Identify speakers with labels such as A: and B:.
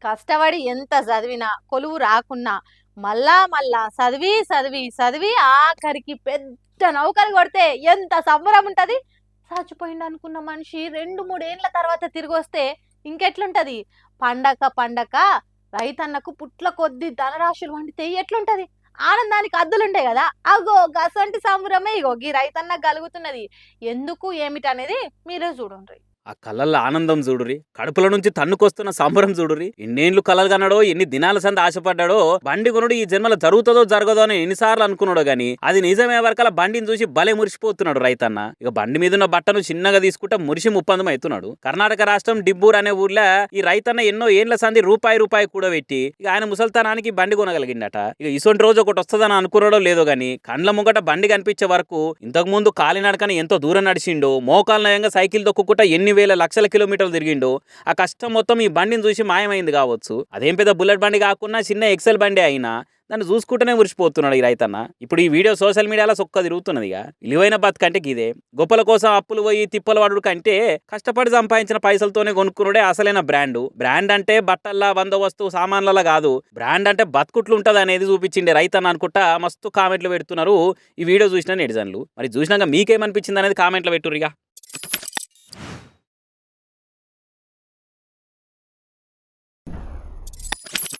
A: కష్టపడి ఎంత చదివినా, కొలువు రాకున్నా, మళ్ళా మళ్ళా చదివి, చదివి, చదివి ఆఖరికి పెద్ద నౌకరు కొడితే ఎంత సంబరం ఉంటది. చచ్చిపోయిండనుకున్న మనిషి 2, 3 ఏండ్ల తర్వాత తిరిగొస్తే ఇంకెట్లుంటది? పండక పండక రైతన్నకు పుట్ల కొద్దీ ధనరాశులు పండితే ఎట్లుంటది? ఆనందానికి హద్దులుంటాయి గదా! అగో గసొంటి సంబరమే ఇగో గీ రైతన్నకు గలుగుతున్నది. ఎందుకు ఏమిటనేది మీరే చూడుండ్రి.
B: ఆ కళ్ళల్లో ఆనందం చూడురి, కడుపుల నుంచి తన్నుకొస్తున్న సంబరం చూడురి. ఎన్నేళ్లు కలలు కన్నాడో, ఎన్ని దినాల సంది ఆశపడ్డాడో బండి కొనుడు ఈ జన్మలో జరుగుతుందో జరగదో అని ఎన్నిసార్లు అనుకున్నాడో గాని అది నిజమే వరకల బండిని చూసి భలే మురిసిపోతున్నాడు రైతన్న. ఇక బండి మీద ఉన్న బట్టను చిన్నగా తీసుకుంటా మురిసి ముప్పందం అవుతున్నాడు. కర్ణాటక రాష్ట్రం డిబ్బూర్ అనే ఊర్లో ఈ రైతన్న ఎన్నో ఏండ్ల సంది రూపాయి కూడా పెట్టి ఇక ఆయన ముసల్తనానికి బండి కొనగలిగిండట. ఇక ఇసొంటి రోజు ఒకటి వస్తుందని అనుకున్నాడో లేదో గాని కండ్ల ముంగట బండి కనిపించే వరకు ఇంతకు ముందు కాలినడకని ఎంతో దూరం నడిచిండో, మోకాలు నయంగా సైకిల్ దొక్కుకుంటా ఎన్ని వేల లక్షల కిలోమీటర్లు తిరిగిండో ఆ కష్టం మొత్తం ఈ బండిని చూసి మాయమైంది కావచ్చు. అదేం పెద్ద బుల్లెట్ బండి కాకుండా చిన్న ఎక్సెల్ బండి అయినా దాన్ని చూసుకుంటూనే మురిసిపోతున్నాడు ఈ రైతన్న. ఇప్పుడు ఈ వీడియో సోషల్ మీడియాలో సొక్క తిరుగుతున్నది. ఇక విలువైన బతుకంటే ఇదే. గొప్పల కోసం అప్పులు పోయి తిప్పలు పడుడు కంటే కష్టపడి సంపాదించిన పైసలతోనే కొనుక్కునుడే అసలైన బ్రాండ్. బ్రాండ్ అంటే బట్టల్లా బందోబస్తు సామాన్లలో కాదు, బ్రాండ్ అంటే బతుకుట్లు ఉంటది అనేది చూపించిండే రైతన్న అనుకుంటా మస్తు కామెంట్లు పెడుతున్నారు ఈ వీడియో చూసిన నెటిజన్లు. మరి చూసినాక మీకేమనిపించింది అనేది కామెంట్లు పెట్టుర్రిగా.